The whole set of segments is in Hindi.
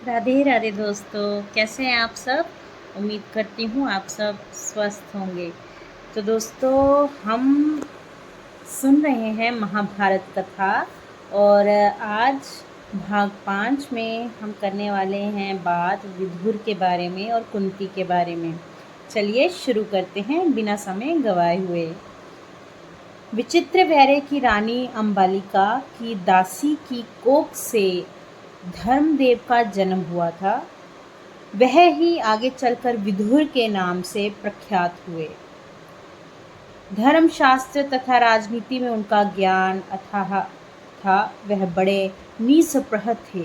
राधे राधे दोस्तों, कैसे हैं आप सब। उम्मीद करती हूँ आप सब स्वस्थ होंगे। तो दोस्तों, हम सुन रहे हैं महाभारत कथा और आज भाग 5 में हम करने वाले हैं बात विदुर के बारे में और कुंती के बारे में। चलिए शुरू करते हैं बिना समय गवाए हुए। विचित्र वैर्य की रानी अंबालिका की दासी की कोख से धर्मदेव का जन्म हुआ था। वह ही आगे चलकर विदुर के नाम से प्रख्यात हुए। धर्मशास्त्र तथा राजनीति में उनका ज्ञान अथाह था। वह बड़े निस्पृह थे।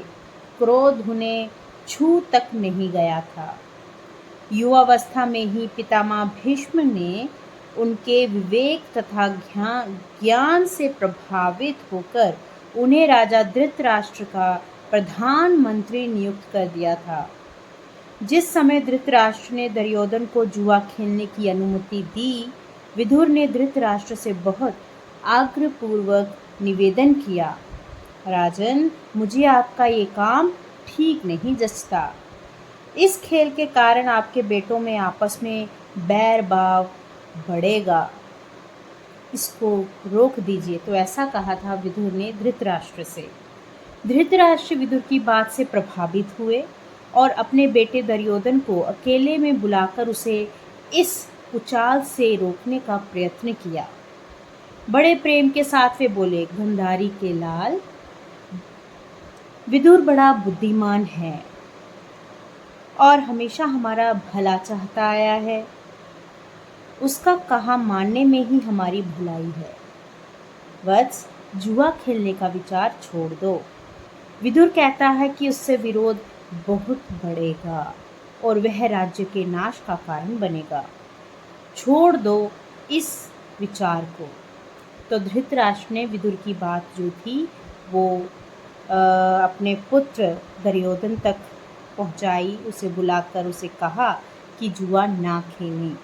क्रोध उन्हें छू तक नहीं गया था। युवावस्था में ही पितामह भीष्म ने उनके विवेक तथा ज्ञान से प्रभावित होकर उन्हें राजा धृतराष्ट्र का प्रधानमंत्री नियुक्त कर दिया था। जिस समय धृतराष्ट्र ने दुर्योधन को जुआ खेलने की अनुमति दी, विदुर ने धृतराष्ट्र से बहुत आग्रहपूर्वक निवेदन किया, राजन, मुझे आपका ये काम ठीक नहीं जचता। इस खेल के कारण आपके बेटों में आपस में बैर भाव बढ़ेगा। इसको रोक दीजिए। तो ऐसा कहा था विदुर ने धृतराष्ट्र से। धृतराष्ट्र विदुर की बात से प्रभावित हुए और अपने बेटे दुर्योधन को अकेले में बुलाकर उसे इस उचाल से रोकने का प्रयत्न किया। बड़े प्रेम के साथ वे बोले, गंधारी के लाल, विदुर बड़ा बुद्धिमान है और हमेशा हमारा भला चाहता आया है। उसका कहा मानने में ही हमारी भलाई है। वत्स, जुआ खेलने का विचार छोड़ दो। विदुर कहता है कि उससे विरोध बहुत बढ़ेगा और वह राज्य के नाश का कारण बनेगा। छोड़ दो इस विचार को। तो धृतराष्ट्र ने विदुर की बात जो थी वो अपने पुत्र दुर्योधन तक पहुंचाई। उसे बुलाकर उसे कहा कि जुआ ना खेलें।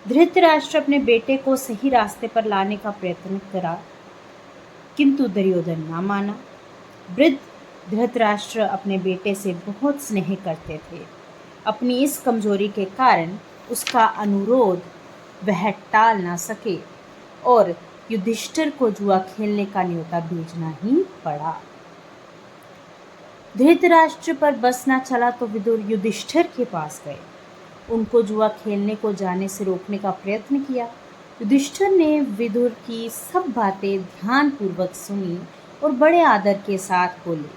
धृतराष्ट्र अपने बेटे को सही रास्ते पर लाने का प्रयत्न करा, किंतु दुर्योधन ना माना। वृद्ध धृतराष्ट्र अपने बेटे से बहुत स्नेह करते थे। अपनी इस कमजोरी के कारण उसका अनुरोध वह टाल ना सके और युधिष्ठिर को जुआ खेलने का न्योता भेजना ही पड़ा। धृतराष्ट्र पर बस न चला तो विदुर युधिष्ठिर के पास गए। उनको जुआ खेलने को जाने से रोकने का प्रयत्न किया। युधिष्ठिर ने विदुर की सब बातें ध्यानपूर्वक सुनी और बड़े आदर के साथ बोले,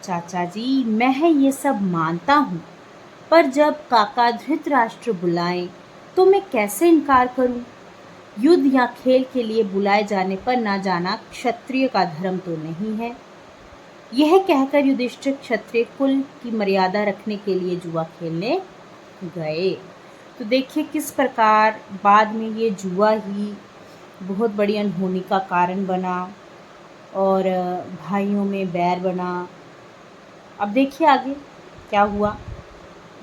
चाचा जी, मैं ये सब मानता हूँ, पर जब काका धृतराष्ट्र बुलाएं तो मैं कैसे इनकार करूं? युद्ध या खेल के लिए बुलाए जाने पर ना जाना क्षत्रिय का धर्म तो नहीं है। यह कहकर युधिष्ठिर क्षत्रिय कुल की मर्यादा रखने के लिए जुआ खेलने गए। तो देखिए किस प्रकार बाद में ये जुआ ही बहुत बड़ी अनहोनी का कारण बना और भाइयों में बैर बना। अब देखिए आगे क्या हुआ।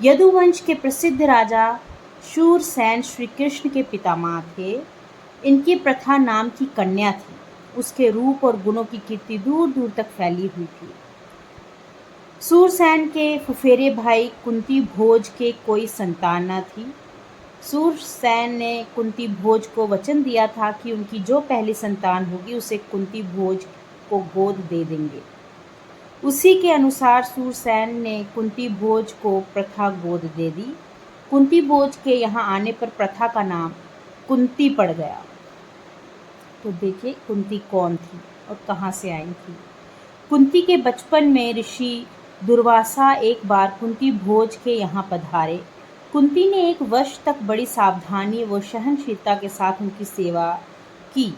यदुवंश के प्रसिद्ध राजा शूरसेन श्री कृष्ण के पितामह थे। इनकी प्रथा नाम की कन्या थी। उसके रूप और गुणों की कीर्ति दूर दूर तक फैली हुई थी। शूरसेन के फुफेरे भाई कुंती भोज के कोई संतान न थी। शूरसेन ने कुंती भोज को वचन दिया था कि उनकी जो पहली संतान होगी उसे कुंती भोज को गोद दे देंगे। उसी के अनुसार शूरसेन ने कुंती भोज को प्रथा गोद दे दी। कुंती भोज के यहाँ आने पर प्रथा का नाम कुंती पड़ गया। तो देखिए कुंती कौन थी और कहाँ से आई थी। कुंती के बचपन में ऋषि दुर्वासा एक बार कुंती भोज के यहाँ पधारे। कुंती ने 1 वर्ष तक बड़ी सावधानी व सहनशीलता के साथ उनकी सेवा की।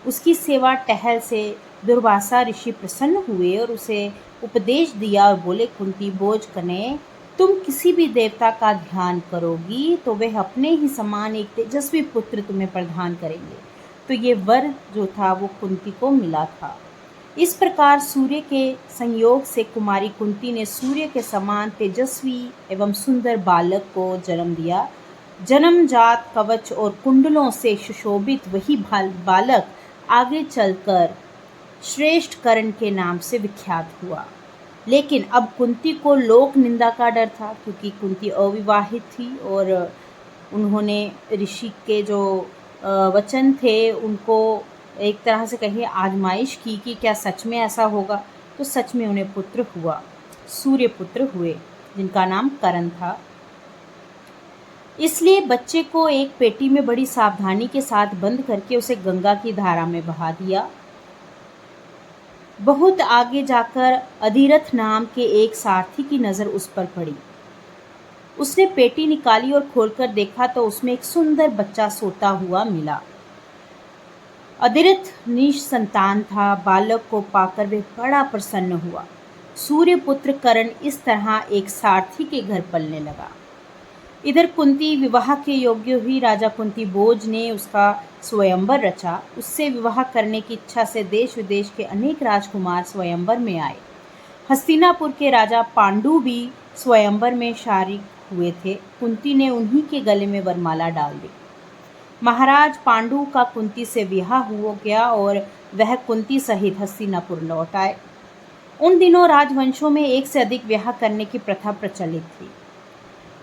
उसकी सेवा टहल से दुर्वासा ऋषि प्रसन्न हुए और उसे उपदेश दिया और बोले, कुंती भोज कन्या, तुम किसी भी देवता का ध्यान करोगी तो वह अपने ही समान एक तेजस्वी पुत्र तुम्हें प्रदान करेंगे। तो ये वर जो था वो कुंती को मिला था। इस प्रकार सूर्य के संयोग से कुमारी कुंती ने सूर्य के समान तेजस्वी एवं सुंदर बालक को जन्म दिया। जन्मजात कवच और कुंडलों से सुशोभित वही बालक आगे चलकर श्रेष्ठ कर्ण के नाम से विख्यात हुआ। लेकिन अब कुंती को लोक निंदा का डर था, क्योंकि कुंती अविवाहित थी और उन्होंने ऋषि के जो वचन थे उनको एक तरह से कहिए आजमाइश की कि क्या सच में ऐसा होगा। तो सच में उन्हें पुत्र हुआ, सूर्य पुत्र हुए, जिनका नाम करण था। इसलिए बच्चे को एक पेटी में बड़ी सावधानी के साथ बंद करके उसे गंगा की धारा में बहा दिया। बहुत आगे जाकर अधिरथ नाम के एक सारथी की नज़र उस पर पड़ी। उसने पेटी निकाली और खोलकर देखा तो उसमें एक सुंदर बच्चा सोता हुआ मिला। अधिरथ निसंतान था। बालक को पाकर वह बड़ा प्रसन्न हुआ। सूर्यपुत्र करण इस तरह एक सारथी के घर पलने लगा। इधर कुंती विवाह के योग्य हुई। राजा कुंती भोज ने उसका स्वयंवर रचा। उससे विवाह करने की इच्छा से देश विदेश के अनेक राजकुमार स्वयंवर में आए। हस्तिनापुर के राजा पांडु भी स्वयंवर में शारिक हुए थे। कुंती ने उन्हीं के गले में वरमाला डाल दी। महाराज पांडु का कुंती से विवाह हो गया और वह कुंती सहित हस्तिनापुर लौट आए। उन दिनों राजवंशों में एक से अधिक विवाह करने की प्रथा प्रचलित थी।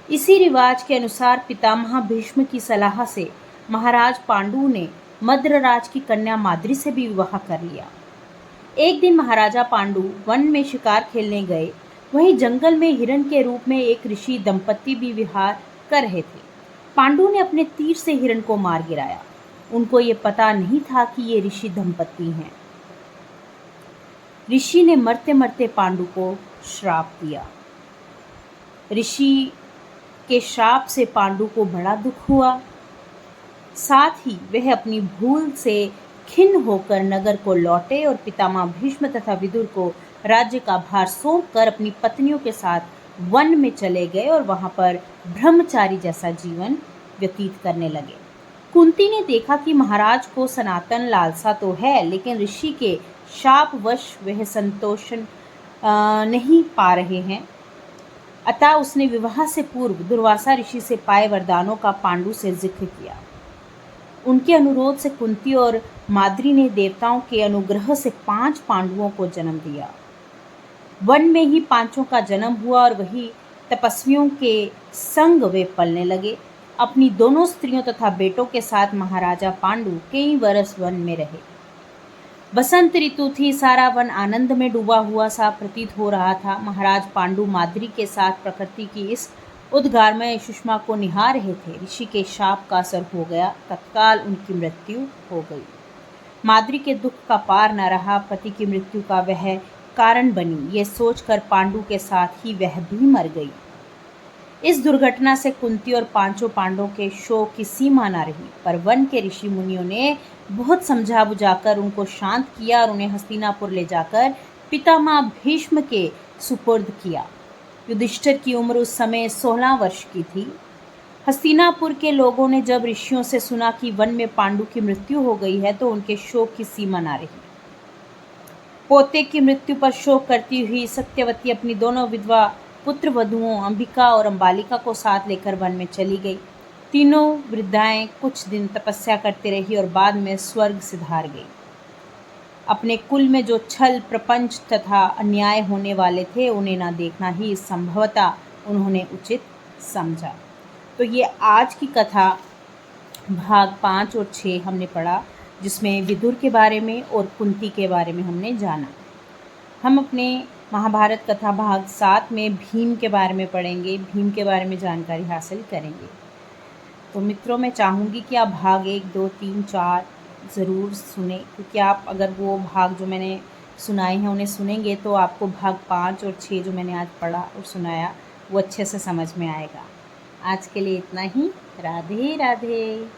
इसी रिवाज के अनुसार पितामह भीष्म की सलाह से महाराज पांडु ने मद्रराज की कन्या माद्री से भी विवाह कर लिया। एक दिन महाराजा पांडु वन में शिकार खेलने गए। वहीं जंगल में हिरण के रूप में एक ऋषि दंपत्ति भी विहार कर रहे थे। पांडु ने अपने तीर से हिरण को मार गिराया। उनको ये पता नहीं था कि ये ऋषि दंपत्ति हैं। ऋषि ने मरते मरते पांडु को श्राप दिया। ऋषि के श्राप से पांडु को बड़ा दुख हुआ। साथ ही वह अपनी भूल से खिन्न होकर नगर को लौटे और पितामह भीष्म तथा विदुर को राज्य का भार सौंपकर अपनी पत्नियों के साथ वन में चले गए और वहां पर ब्रह्मचारी जैसा जीवन व्यतीत करने लगे। कुंती ने देखा कि महाराज को सनातन लालसा तो है, लेकिन ऋषि के शापवश वह संतोष नहीं पा रहे हैं। अतः उसने विवाह से पूर्व दुर्वासा ऋषि से पाए वरदानों का पांडु से जिक्र किया। उनके अनुरोध से कुंती और माद्री ने देवताओं के अनुग्रह से 5 पांडवों को जन्म दिया। वन में ही 5 का जन्म हुआ और वही तपस्वियों के संग वे पलने लगे। अपनी दोनों स्त्रियों तथा बेटों के साथ महाराजा पांडु कई वर्ष वन में रहे। बसंत ऋतु थी। सारा वन आनंद में डूबा हुआ सा प्रतीत हो रहा था। महाराज पांडु माद्री के साथ प्रकृति की इस उद्गारमय सुषमा को निहार रहे थे। ऋषि के शाप का असर हो गया। तत्काल उनकी मृत्यु हो गई। माद्री के दुख का पार न रहा। पति की मृत्यु का वह कारण बनी, ये सोचकर पांडु के साथ ही वह भी मर गई। इस दुर्घटना से कुंती और 5 पांडवों के शोक की सीमा न रही। पर वन के ऋषि मुनियों ने बहुत समझा बुझाकर उनको शांत किया और उन्हें हस्तिनापुर ले जाकर पितामह भीष्म के सुपुर्द किया। युधिष्ठिर की उम्र उस समय 16 वर्ष की थी। हस्तिनापुर के लोगों ने जब ऋषियों से सुना कि वन में पांडु की मृत्यु हो गई है तो उनके शोक की सीमा न रही। पोते की मृत्यु पर शोक करती हुई सत्यवती अपनी दोनों विधवा पुत्र वधुओं अंबिका और अंबालिका को साथ लेकर वन में चली गई। तीनों वृद्धाएं कुछ दिन तपस्या करती रही और बाद में स्वर्ग सिधार गई। अपने कुल में जो छल प्रपंच तथा अन्याय होने वाले थे उन्हें ना देखना ही संभवतः उन्होंने उचित समझा। तो ये आज की कथा भाग 5 और 6 हमने पढ़ा, जिसमें विदुर के बारे में और कुंती के बारे में हमने जाना। हम अपने महाभारत कथा भाग 7 में भीम के बारे में पढ़ेंगे, भीम के बारे में जानकारी हासिल करेंगे। तो मित्रों, मैं चाहूँगी कि आप भाग 1, 2, 3, 4 ज़रूर सुने, क्योंकि आप अगर वो भाग जो मैंने सुनाए हैं उन्हें सुनेंगे तो आपको भाग 5 और 6 जो मैंने आज पढ़ा और सुनाया वो अच्छे से समझ में आएगा। आज के लिए इतना ही। राधे राधे।